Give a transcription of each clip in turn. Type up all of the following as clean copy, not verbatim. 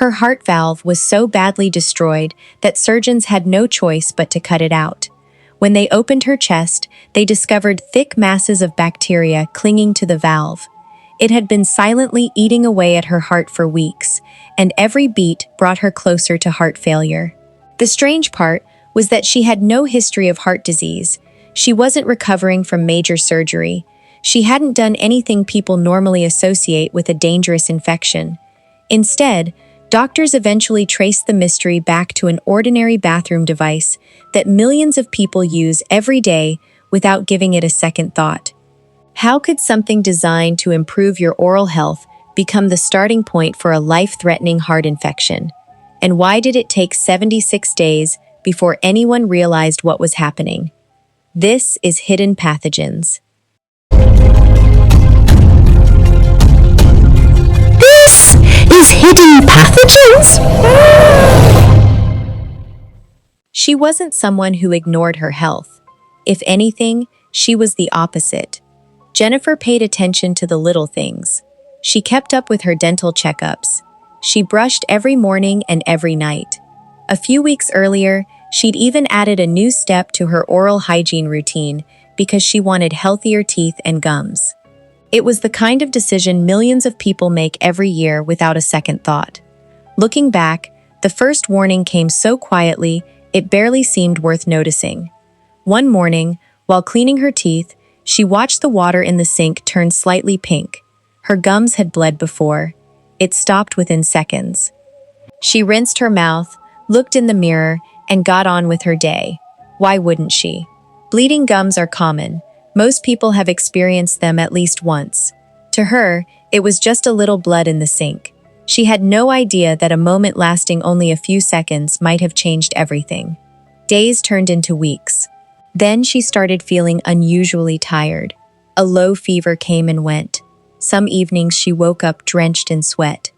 Her heart valve was so badly destroyed that surgeons had no choice but to cut it out. When they opened her chest, they discovered thick masses of bacteria clinging to the valve. It had been silently eating away at her heart for weeks, and every beat brought her closer to heart failure. The strange part was that she had no history of heart disease. She wasn't recovering from major surgery. She hadn't done anything people normally associate with a dangerous infection. Instead, doctors eventually traced the mystery back to an ordinary bathroom device that millions of people use every day without giving it a second thought. How could something designed to improve your oral health become the starting point for a life-threatening heart infection? And why did it take 76 days before anyone realized what was happening? This is Hidden Pathogens. This is Hidden Pathogens? She wasn't someone who ignored her health. If anything, she was the opposite. Jennifer paid attention to the little things. She kept up with her dental checkups. She brushed every morning and every night. A few weeks earlier, she'd even added a new step to her oral hygiene routine because she wanted healthier teeth and gums. It was the kind of decision millions of people make every year without a second thought. Looking back, the first warning came so quietly, it barely seemed worth noticing. One morning, while cleaning her teeth, she watched the water in the sink turn slightly pink. Her gums had bled before. It stopped within seconds. She rinsed her mouth, looked in the mirror, and got on with her day. Why wouldn't she? Bleeding gums are common. Most people have experienced them at least once. To her, it was just a little blood in the sink. She had no idea that a moment lasting only a few seconds might have changed everything. Days turned into weeks. Then she started feeling unusually tired. A low fever came and went. Some evenings she woke up drenched in sweat.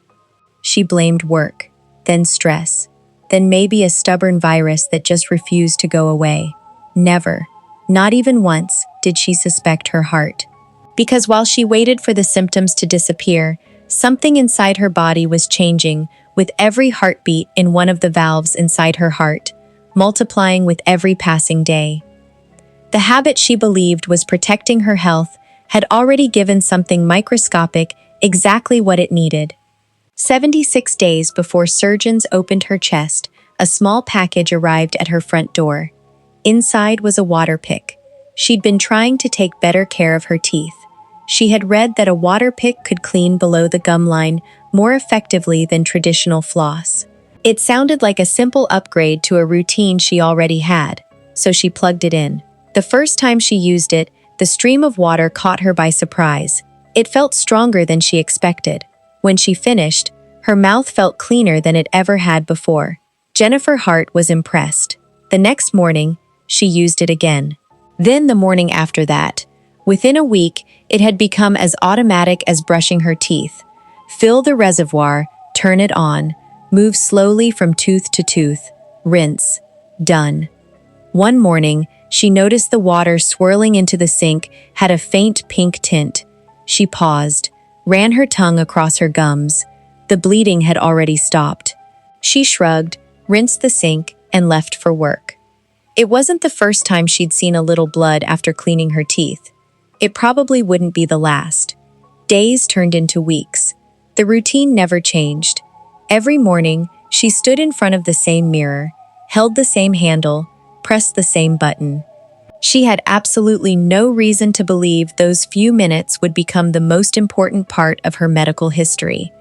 She blamed work, then stress, then maybe a stubborn virus that just refused to go away. Never, not even once, did she suspect her heart. Because while she waited for the symptoms to disappear, something inside her body was changing with every heartbeat in one of the valves inside her heart, multiplying with every passing day. The habit she believed was protecting her health had already given something microscopic exactly what it needed. 76 days before surgeons opened her chest, a small package arrived at her front door. Inside was a Waterpik. She'd been trying to take better care of her teeth. She had read that a Waterpik could clean below the gum line more effectively than traditional floss. It sounded like a simple upgrade to a routine she already had, so she plugged it in. The first time she used it, the stream of water caught her by surprise. It felt stronger than she expected. When she finished, her mouth felt cleaner than it ever had before. Jennifer Hart was impressed. The next morning, she used it again. Then the morning after that. Within a week, it had become as automatic as brushing her teeth. Fill the reservoir, turn it on, move slowly from tooth to tooth, rinse, done. One morning, she noticed the water swirling into the sink had a faint pink tint. She paused, ran her tongue across her gums. The bleeding had already stopped. She shrugged, rinsed the sink, and left for work. It wasn't the first time she'd seen a little blood after cleaning her teeth. It probably wouldn't be the last. Days turned into weeks. The routine never changed. Every morning, she stood in front of the same mirror, held the same handle, pressed the same button. She had absolutely no reason to believe those few minutes would become the most important part of her medical history.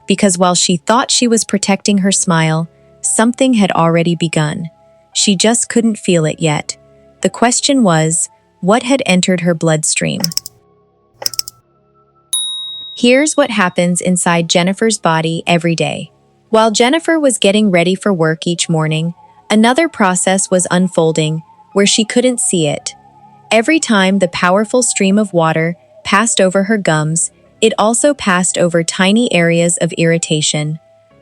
Because while she thought she was protecting her smile, something had already begun. She just couldn't feel it yet. The question was, what had entered her bloodstream? Here's what happens inside Jennifer's body every day. While Jennifer was getting ready for work each morning, another process was unfolding where she couldn't see it. Every time the powerful stream of water passed over her gums, it also passed over tiny areas of irritation.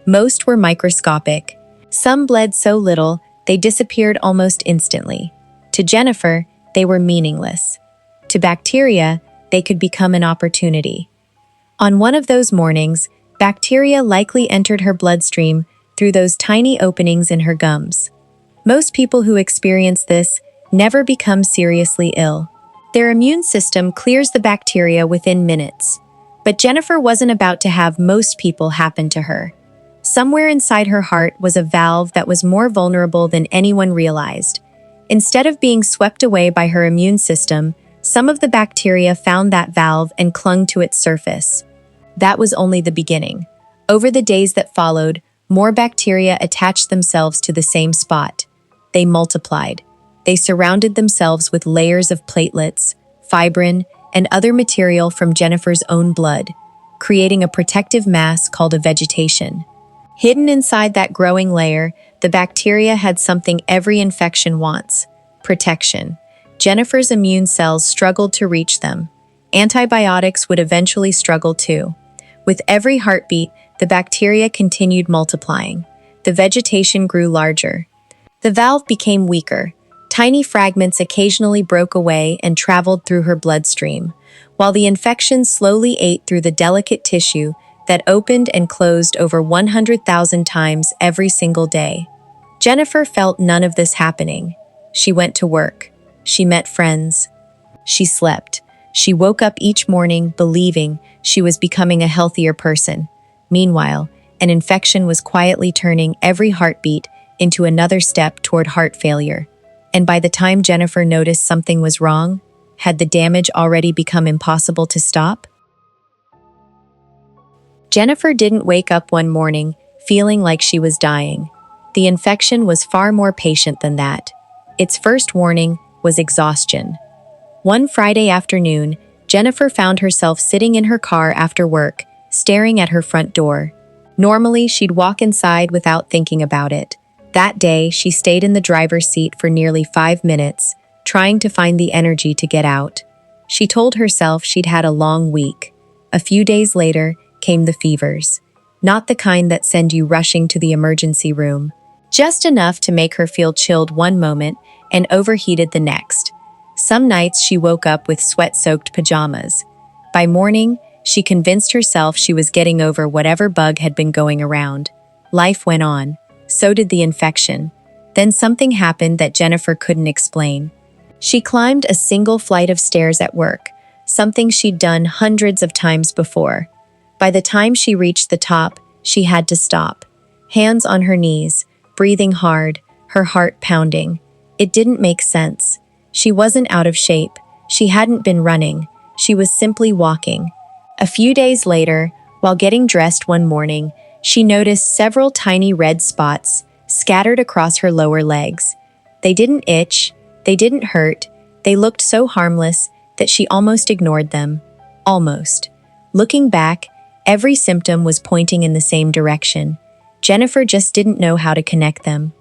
Most were microscopic. Some bled so little, they disappeared almost instantly. To Jennifer, they were meaningless. To bacteria, they could become an opportunity. On one of those mornings, Bacteria likely entered her bloodstream through those tiny openings in her gums. Most people who experience this never become seriously ill. Their immune system clears the bacteria within minutes. But Jennifer wasn't about to have most people happen to her. Somewhere inside her heart was a valve that was more vulnerable than anyone realized. Instead of being swept away by her immune system, some of the bacteria found that valve and clung to its surface. That was only the beginning. Over the days that followed, more bacteria attached themselves to the same spot. They multiplied. They surrounded themselves with layers of platelets, fibrin, and other material from Jennifer's own blood, creating a protective mass called a vegetation. Hidden inside that growing layer, the bacteria had something every infection wants: protection. Jennifer's immune cells struggled to reach them. Antibiotics would eventually struggle too. With every heartbeat, the bacteria continued multiplying. The vegetation grew larger. The valve became weaker. Tiny fragments occasionally broke away and traveled through her bloodstream, while the infection slowly ate through the delicate tissue that opened and closed over 100,000 times every single day. Jennifer felt none of this happening. She went to work. She met friends. She slept. She woke up each morning believing she was becoming a healthier person. Meanwhile, an infection was quietly turning every heartbeat into another step toward heart failure. And by the time Jennifer noticed something was wrong, had the damage already become impossible to stop? Jennifer didn't wake up one morning feeling like she was dying. The infection was far more patient than that. Its first warning was exhaustion. One Friday afternoon, Jennifer found herself sitting in her car after work, staring at her front door. Normally, she'd walk inside without thinking about it. That day, she stayed in the driver's seat for nearly 5 minutes, trying to find the energy to get out. She told herself she'd had a long week. A few days later came the fevers. Not the kind that send you rushing to the emergency room. Just enough to make her feel chilled one moment and overheated the next. Some nights she woke up with sweat-soaked pajamas. By morning, she convinced herself she was getting over whatever bug had been going around. Life went on. So did the infection. Then something happened that Jennifer couldn't explain. She climbed a single flight of stairs at work, something she'd done hundreds of times before. By the time she reached the top, she had to stop. Hands on her knees, breathing hard, her heart pounding. It didn't make sense. She wasn't out of shape. She hadn't been running. She was simply walking. A few days later, while getting dressed one morning, she noticed several tiny red spots scattered across her lower legs. They didn't itch, they didn't hurt, they looked so harmless that she almost ignored them. Almost. Looking back, every symptom was pointing in the same direction. Jennifer just didn't know how to connect them.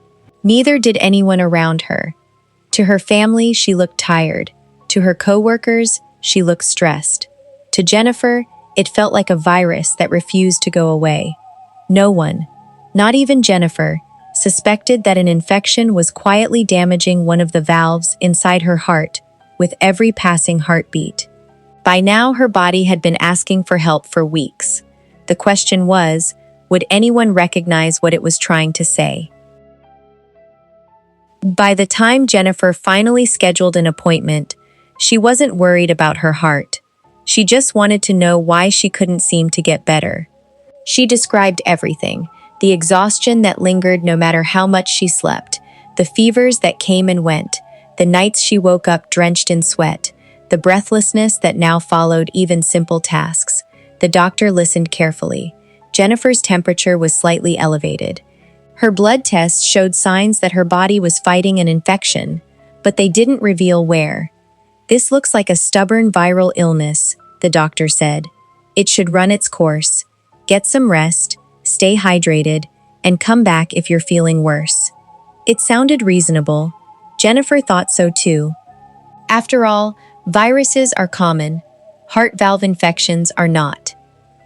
Neither did anyone around her. To her family, she looked tired. To her coworkers, she looked stressed. To Jennifer, it felt like a virus that refused to go away. No one, not even Jennifer, suspected that an infection was quietly damaging one of the valves inside her heart with every passing heartbeat. By now, her body had been asking for help for weeks. The question was, would anyone recognize what it was trying to say? By the time Jennifer finally scheduled an appointment, she wasn't worried about her heart. She just wanted to know why she couldn't seem to get better. She described everything: the exhaustion that lingered no matter how much she slept, the fevers that came and went, the nights she woke up drenched in sweat, the breathlessness that now followed even simple tasks. The doctor listened carefully. Jennifer's temperature was slightly elevated. Her blood tests showed signs that her body was fighting an infection, but they didn't reveal where. "This looks like a stubborn viral illness," the doctor said. "It should run its course. Get some rest, stay hydrated, and come back if you're feeling worse." It sounded reasonable. Jennifer thought so too. After all, viruses are common. Heart valve infections are not.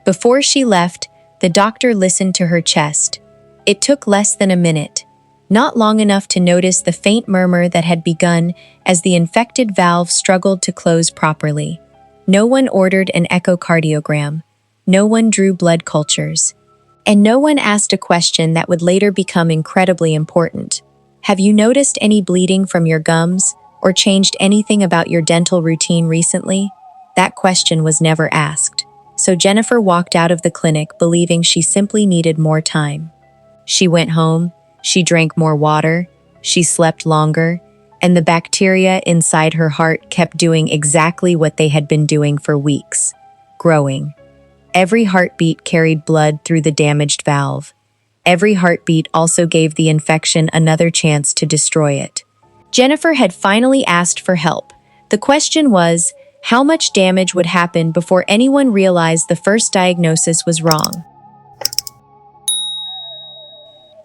Before she left, the doctor listened to her chest. It took less than a minute, not long enough to notice the faint murmur that had begun as the infected valve struggled to close properly. No one ordered an echocardiogram. No one drew blood cultures. And no one asked a question that would later become incredibly important. Have you noticed any bleeding from your gums or changed anything about your dental routine recently? That question was never asked. So Jennifer walked out of the clinic believing she simply needed more time. She went home, she drank more water, she slept longer, and the bacteria inside her heart kept doing exactly what they had been doing for weeks: growing. Every heartbeat carried blood through the damaged valve. Every heartbeat also gave the infection another chance to destroy it. Jennifer had finally asked for help. The question was, how much damage would happen before anyone realized the first diagnosis was wrong?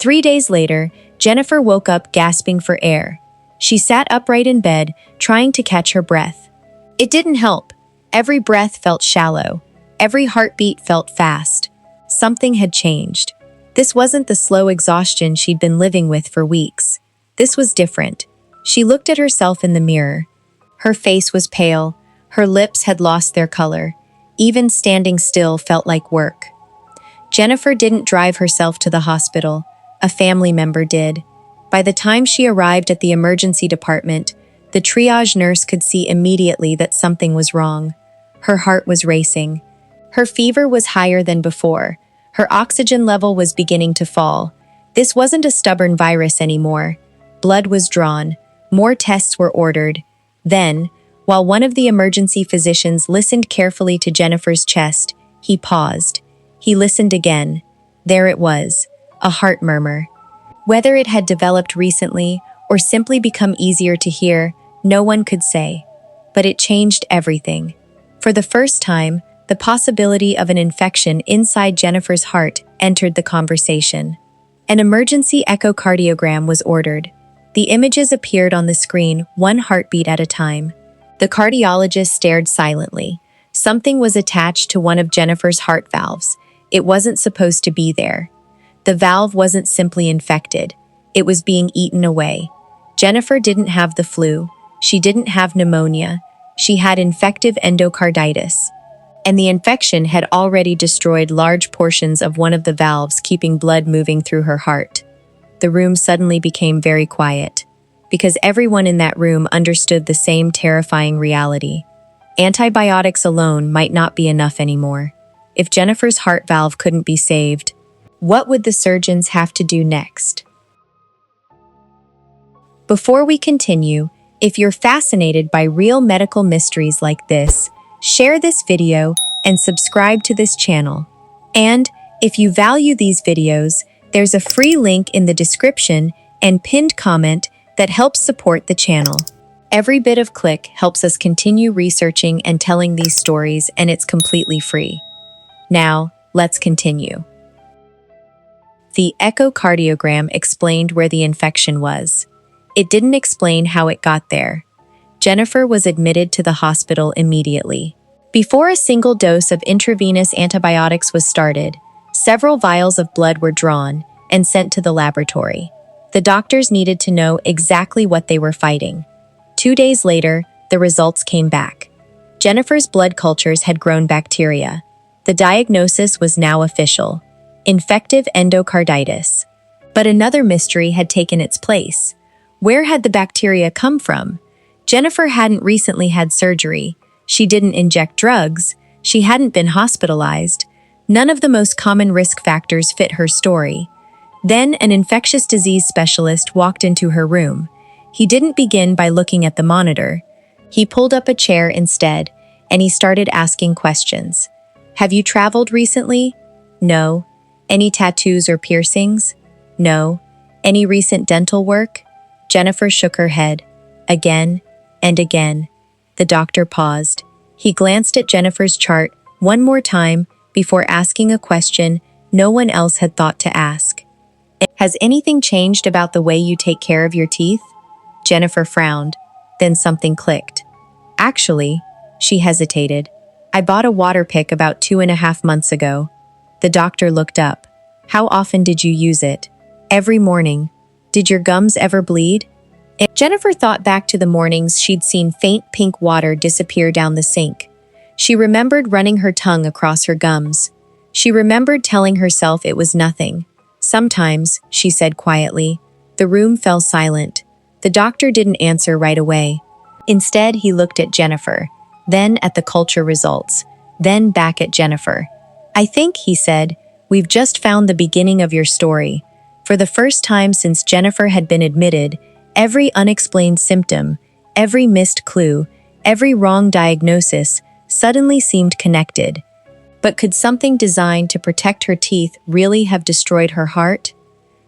3 days later, Jennifer woke up gasping for air. She sat upright in bed, trying to catch her breath. It didn't help. Every breath felt shallow. Every heartbeat felt fast. Something had changed. This wasn't the slow exhaustion she'd been living with for weeks. This was different. She looked at herself in the mirror. Her face was pale. Her lips had lost their color. Even standing still felt like work. Jennifer didn't drive herself to the hospital. A family member did. By the time she arrived at the emergency department, the triage nurse could see immediately that something was wrong. Her heart was racing. Her fever was higher than before. Her oxygen level was beginning to fall. This wasn't a stubborn virus anymore. Blood was drawn. More tests were ordered. Then, while one of the emergency physicians listened carefully to Jennifer's chest, he paused. He listened again. There it was, a heart murmur. Whether it had developed recently or simply become easier to hear, no one could say. But it changed everything. For the first time, the possibility of an infection inside Jennifer's heart entered the conversation. An emergency echocardiogram was ordered. The images appeared on the screen, one heartbeat at a time. The cardiologist stared silently. Something was attached to one of Jennifer's heart valves. It wasn't supposed to be there. The valve wasn't simply infected. It was being eaten away. Jennifer didn't have the flu. She didn't have pneumonia. She had infective endocarditis. And the infection had already destroyed large portions of one of the valves, keeping blood moving through her heart. The room suddenly became very quiet, because everyone in that room understood the same terrifying reality. Antibiotics alone might not be enough anymore. If Jennifer's heart valve couldn't be saved, what would the surgeons have to do next? Before we continue, if you're fascinated by real medical mysteries like this, share this video and subscribe to this channel. And if you value these videos, there's a free link in the description and pinned comment that helps support the channel. Every bit of click helps us continue researching and telling these stories, and it's completely free. Now, let's continue. The echocardiogram explained where the infection was. It didn't explain how it got there. Jennifer was admitted to the hospital immediately. Before a single dose of intravenous antibiotics was started, several vials of blood were drawn and sent to the laboratory. The doctors needed to know exactly what they were fighting. 2 days later, the results came back. Jennifer's blood cultures had grown bacteria. The diagnosis was now official: infective endocarditis. But another mystery had taken its place. Where had the bacteria come from? Jennifer hadn't recently had surgery. She didn't inject drugs. She hadn't been hospitalized. None of the most common risk factors fit her story. Then an infectious disease specialist walked into her room. He didn't begin by looking at the monitor. He pulled up a chair instead, and he started asking questions. Have you traveled recently? No. Any tattoos or piercings? No. Any recent dental work? Jennifer shook her head. Again and again. The doctor paused. He glanced at Jennifer's chart one more time before asking a question no one else had thought to ask. Has anything changed about the way you take care of your teeth? Jennifer frowned. Then something clicked. Actually, she hesitated. I bought a Waterpik about 2.5 months ago. The doctor looked up. How often did you use it? Every morning. Did your gums ever bleed? Jennifer thought back to the mornings she'd seen faint pink water disappear down the sink. She remembered running her tongue across her gums, She remembered telling herself it was nothing. Sometimes, she said quietly. The room fell silent. The doctor didn't answer right away. Instead, he looked at Jennifer, then at the culture results, then back at Jennifer. I think, he said, we've just found the beginning of your story. For the first time since Jennifer had been admitted, every unexplained symptom, every missed clue, every wrong diagnosis suddenly seemed connected. But could something designed to protect her teeth really have destroyed her heart?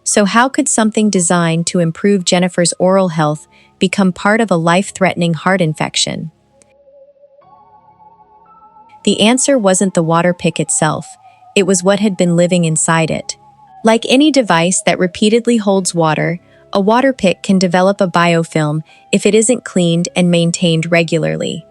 So how could something designed to improve Jennifer's oral health become part of a life-threatening heart infection? The answer wasn't the Waterpik itself. It was what had been living inside it. Like any device that repeatedly holds water, a Waterpik can develop a biofilm if it isn't cleaned and maintained regularly.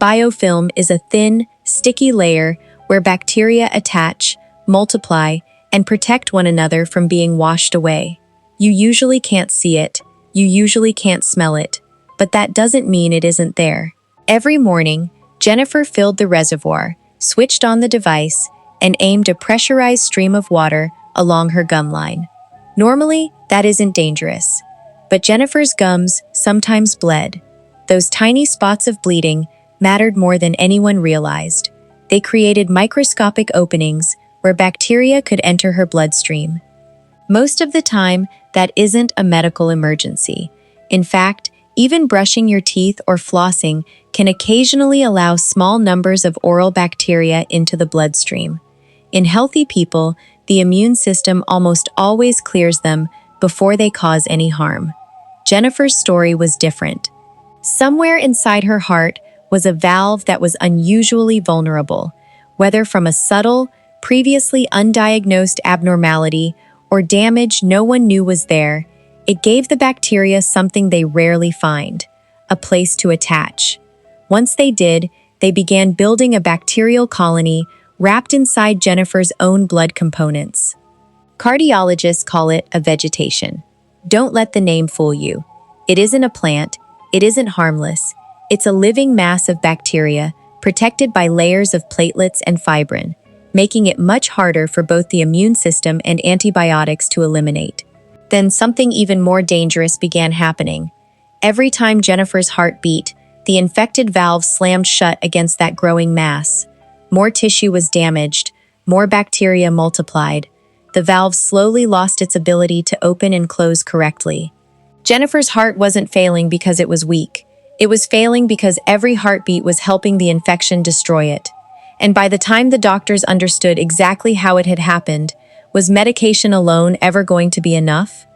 Biofilm is a thin, sticky layer where bacteria attach, multiply, and protect one another from being washed away. You usually can't see it, you usually can't smell it, but that doesn't mean it isn't there. Every morning, Jennifer filled the reservoir, switched on the device, and aimed a pressurized stream of water along her gum line. Normally, that isn't dangerous, but Jennifer's gums sometimes bled. Those tiny spots of bleeding mattered more than anyone realized. They created microscopic openings where bacteria could enter her bloodstream. Most of the time, that isn't a medical emergency. In fact, even brushing your teeth or flossing can occasionally allow small numbers of oral bacteria into the bloodstream. In healthy people, the immune system almost always clears them before they cause any harm. Jennifer's story was different. Somewhere inside her heart was a valve that was unusually vulnerable, whether from a subtle, previously undiagnosed abnormality or damage no one knew was there. It gave the bacteria something they rarely find, a place to attach. Once they did, they began building a bacterial colony wrapped inside Jennifer's own blood components. Cardiologists call it a vegetation. Don't let the name fool you. It isn't a plant, it isn't harmless. It's a living mass of bacteria, protected by layers of platelets and fibrin, making it much harder for both the immune system and antibiotics to eliminate. Then something even more dangerous began happening. Every time Jennifer's heart beat, the infected valve slammed shut against that growing mass. More tissue was damaged, more bacteria multiplied. The valve slowly lost its ability to open and close correctly. Jennifer's heart wasn't failing because it was weak. It was failing because every heartbeat was helping the infection destroy it. And by the time the doctors understood exactly how it had happened, was medication alone ever going to be enough?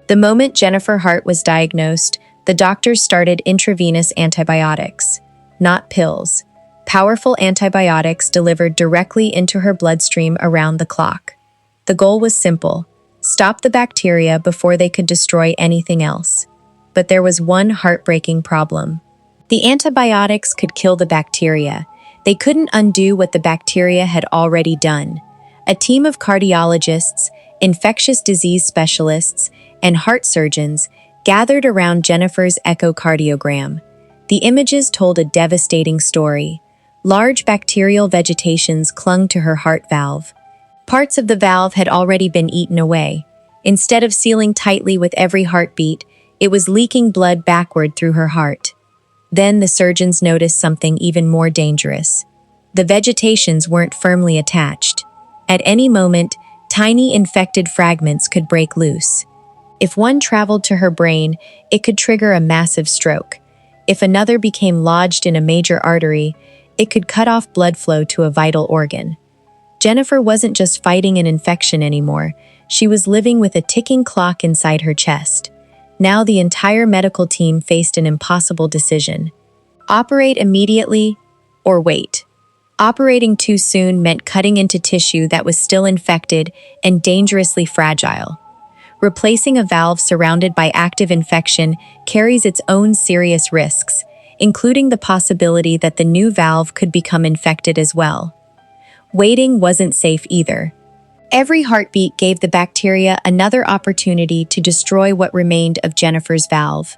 The moment Jennifer Hart was diagnosed, the doctors started intravenous antibiotics, not pills. Powerful antibiotics delivered directly into her bloodstream around the clock. The goal was simple: stop the bacteria before they could destroy anything else. But there was one heartbreaking problem. The antibiotics could kill the bacteria. They couldn't undo what the bacteria had already done. A team of cardiologists, infectious disease specialists, and heart surgeons gathered around Jennifer's echocardiogram. The images told a devastating story. Large bacterial vegetations clung to her heart valve. Parts of the valve had already been eaten away. Instead of sealing tightly with every heartbeat, it was leaking blood backward through her heart. Then the surgeons noticed something even more dangerous. The vegetations weren't firmly attached. At any moment, tiny infected fragments could break loose. If one traveled to her brain, it could trigger a massive stroke. If another became lodged in a major artery, it could cut off blood flow to a vital organ. Jennifer wasn't just fighting an infection anymore. She was living with a ticking clock inside her chest. Now the entire medical team faced an impossible decision. Operate immediately or wait. Operating too soon meant cutting into tissue that was still infected and dangerously fragile. Replacing a valve surrounded by active infection carries its own serious risks, including the possibility that the new valve could become infected as well. Waiting wasn't safe either. Every heartbeat gave the bacteria another opportunity to destroy what remained of Jennifer's valve.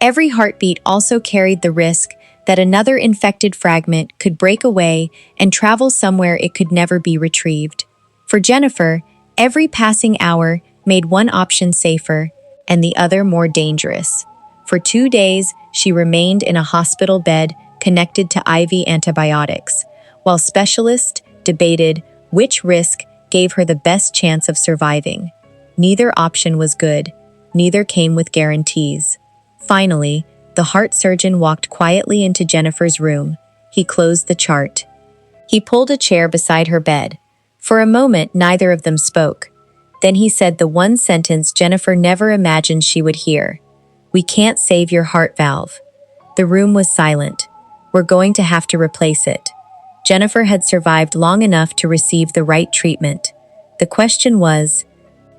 Every heartbeat also carried the risk that another infected fragment could break away and travel somewhere it could never be retrieved. For Jennifer, every passing hour made one option safer and the other more dangerous. For 2 days, she remained in a hospital bed connected to IV antibiotics, while specialists debated which risk gave her the best chance of surviving. Neither option was good. Neither came with guarantees. Finally, the heart surgeon walked quietly into Jennifer's room. He closed the chart. He pulled a chair beside her bed. For a moment, neither of them spoke. Then he said the one sentence Jennifer never imagined she would hear. "We can't save your heart valve." The room was silent. "We're going to have to replace it." Jennifer had survived long enough to receive the right treatment. The question was,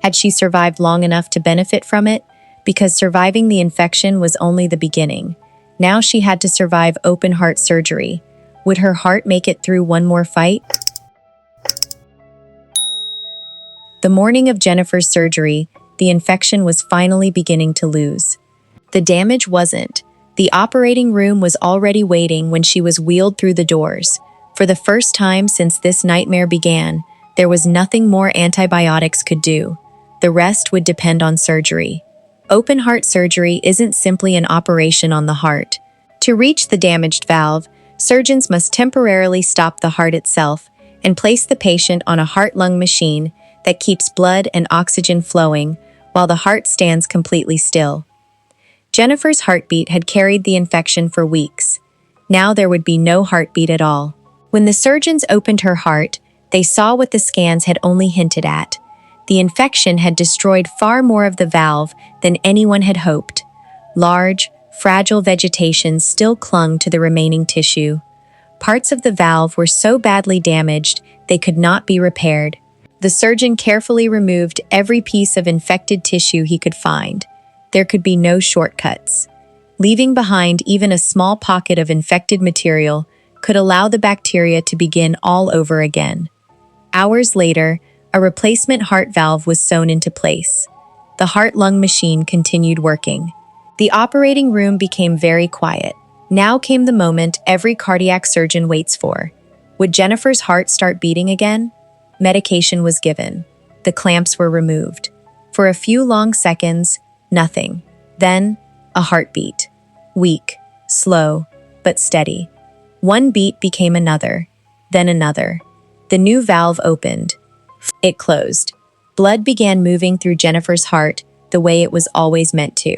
had she survived long enough to benefit from it? Because surviving the infection was only the beginning. Now she had to survive open heart surgery. Would her heart make it through one more fight? The morning of Jennifer's surgery, the infection was finally beginning to lose. The damage wasn't. The operating room was already waiting when she was wheeled through the doors. For the first time since this nightmare began, there was nothing more antibiotics could do. The rest would depend on surgery. Open heart surgery isn't simply an operation on the heart. To reach the damaged valve, surgeons must temporarily stop the heart itself and place the patient on a heart-lung machine that keeps blood and oxygen flowing while the heart stands completely still. Jennifer's heartbeat had carried the infection for weeks. Now there would be no heartbeat at all. When the surgeons opened her heart, they saw what the scans had only hinted at. The infection had destroyed far more of the valve than anyone had hoped. Large, fragile vegetation still clung to the remaining tissue. Parts of the valve were so badly damaged they could not be repaired. The surgeon carefully removed every piece of infected tissue he could find. There could be no shortcuts. Leaving behind even a small pocket of infected material could allow the bacteria to begin all over again. Hours later, a replacement heart valve was sewn into place. The heart-lung machine continued working. The operating room became very quiet. Now came the moment every cardiac surgeon waits for. Would Jennifer's heart start beating again? Medication was given. The clamps were removed. For a few long seconds, nothing. Then, a heartbeat. Weak, slow, but steady. One beat became another, then another. The new valve opened. It closed. Blood began moving through Jennifer's heart the way it was always meant to.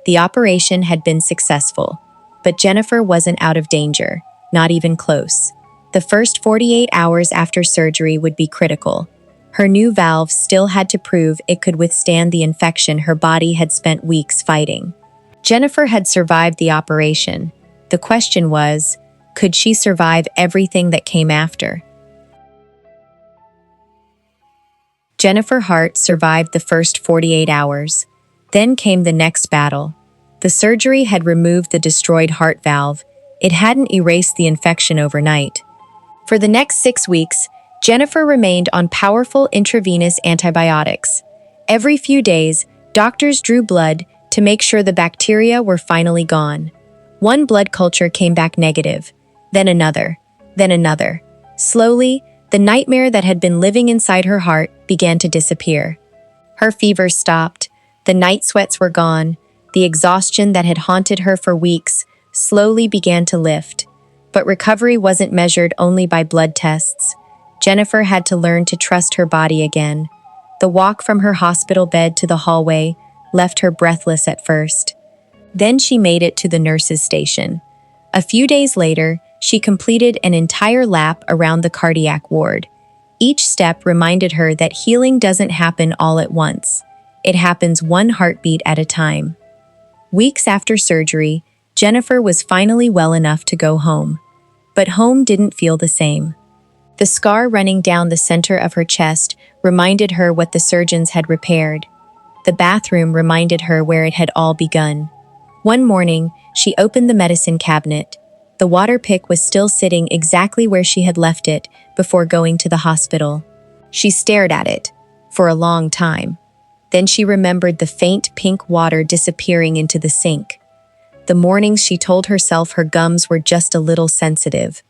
The operation had been successful, but Jennifer wasn't out of danger, not even close. The first 48 hours after surgery would be critical. Her new valve still had to prove it could withstand the infection her body had spent weeks fighting. Jennifer had survived the operation. The question was, could she survive everything that came after? Jennifer Hart survived the first 48 hours. Then came the next battle. The surgery had removed the destroyed heart valve. It hadn't erased the infection overnight. For the next 6 weeks, Jennifer remained on powerful intravenous antibiotics. Every few days, doctors drew blood to make sure the bacteria were finally gone. One blood culture came back negative, then another, then another. Slowly, the nightmare that had been living inside her heart began to disappear. Her fever stopped, the night sweats were gone, the exhaustion that had haunted her for weeks slowly began to lift. But recovery wasn't measured only by blood tests. Jennifer had to learn to trust her body again. The walk from her hospital bed to the hallway left her breathless at first. Then she made it to the nurse's station. A few days later, she completed an entire lap around the cardiac ward. Each step reminded her that healing doesn't happen all at once. It happens one heartbeat at a time. Weeks after surgery, Jennifer was finally well enough to go home. But home didn't feel the same. The scar running down the center of her chest reminded her what the surgeons had repaired. The bathroom reminded her where it had all begun. One morning, she opened the medicine cabinet. The Waterpik was still sitting exactly where she had left it before going to the hospital. She stared at it for a long time. Then she remembered the faint pink water disappearing into the sink. The mornings she told herself her gums were just a little sensitive.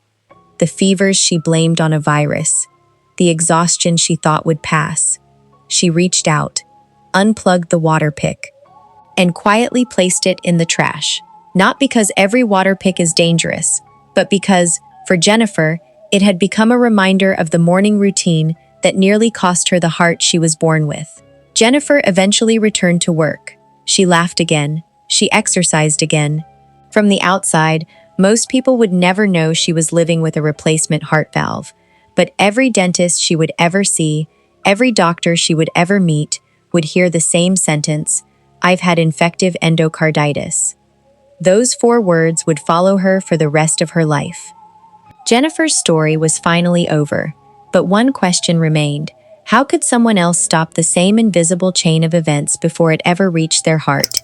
The fevers she blamed on a virus. The exhaustion she thought would pass. She reached out, unplugged the Waterpik, and quietly placed it in the trash. Not because every Waterpik is dangerous, but because, for Jennifer, it had become a reminder of the morning routine that nearly cost her the heart she was born with. Jennifer eventually returned to work. She laughed again. She exercised again. From the outside, most people would never know she was living with a replacement heart valve. But every dentist she would ever see, every doctor she would ever meet, would hear the same sentence, "I've had infective endocarditis." Those 4 words would follow her for the rest of her life. Jennifer's story was finally over, but one question remained. How could someone else stop the same invisible chain of events before it ever reached their heart?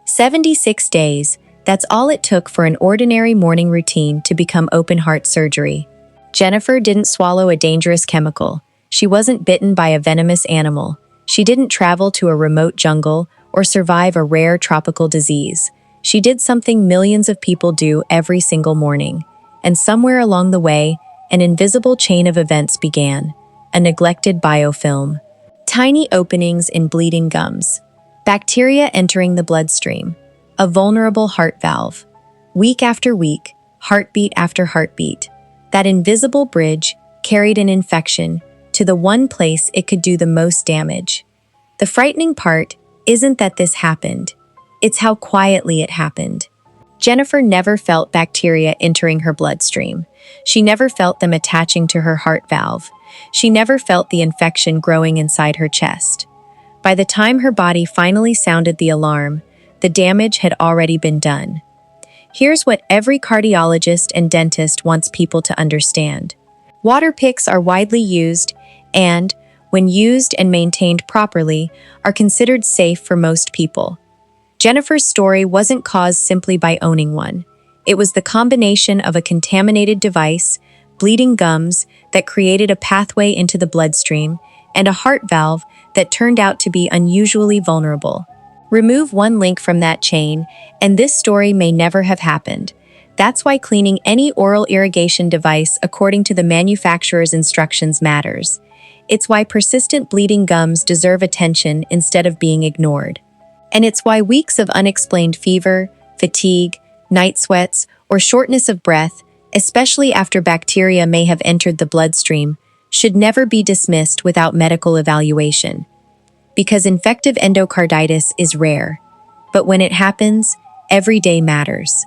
76 days, that's all it took for an ordinary morning routine to become open-heart surgery. Jennifer didn't swallow a dangerous chemical. She wasn't bitten by a venomous animal. She didn't travel to a remote jungle or survive a rare tropical disease. She did something millions of people do every single morning. And somewhere along the way, an invisible chain of events began. A neglected biofilm. Tiny openings in bleeding gums. Bacteria entering the bloodstream. A vulnerable heart valve. Week after week, heartbeat after heartbeat. That invisible bridge carried an infection to the one place it could do the most damage. The frightening part isn't that this happened. It's how quietly it happened. Jennifer never felt bacteria entering her bloodstream. She never felt them attaching to her heart valve. She never felt the infection growing inside her chest. By the time her body finally sounded the alarm, the damage had already been done. Here's what every cardiologist and dentist wants people to understand. Waterpiks are widely used and, when used and maintained properly, are considered safe for most people. Jennifer's story wasn't caused simply by owning one. It was the combination of a contaminated device, bleeding gums that created a pathway into the bloodstream, and a heart valve that turned out to be unusually vulnerable. Remove one link from that chain, and this story may never have happened. That's why cleaning any oral irrigation device according to the manufacturer's instructions matters. It's why persistent bleeding gums deserve attention instead of being ignored. And it's why weeks of unexplained fever, fatigue, night sweats, or shortness of breath, especially after bacteria may have entered the bloodstream, should never be dismissed without medical evaluation. Because infective endocarditis is rare. But when it happens, every day matters.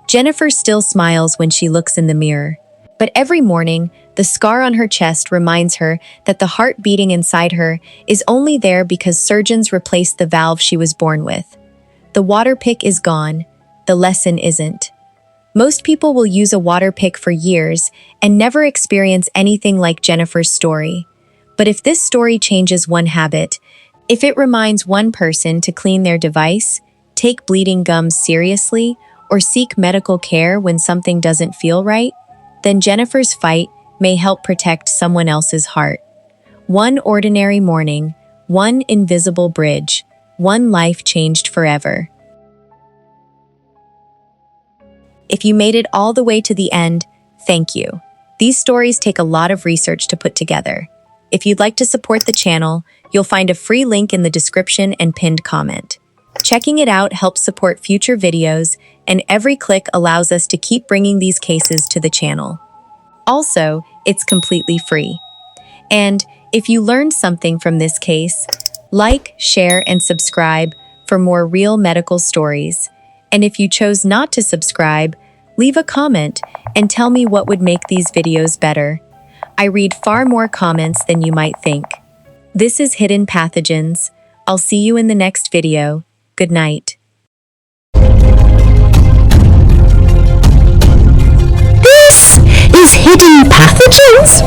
Jennifer still smiles when she looks in the mirror. But every morning, the scar on her chest reminds her that the heart beating inside her is only there because surgeons replaced the valve she was born with. The Waterpik is gone. The lesson isn't. Most people will use a Waterpik for years and never experience anything like Jennifer's story. But if this story changes one habit, if it reminds one person to clean their device, take bleeding gums seriously, or seek medical care when something doesn't feel right, then Jennifer's fight may help protect someone else's heart. One ordinary morning, one invisible bridge, one life changed forever. If you made it all the way to the end, thank you. These stories take a lot of research to put together. If you'd like to support the channel, you'll find a free link in the description and pinned comment. Checking it out helps support future videos, and every click allows us to keep bringing these cases to the channel. Also, it's completely free. And if you learned something from this case, like, share, and subscribe for more real medical stories. And if you chose not to subscribe, leave a comment and tell me what would make these videos better. I read far more comments than you might think. This is Hidden Pathogens. I'll see you in the next video. Good night. This is Hidden Pathogens.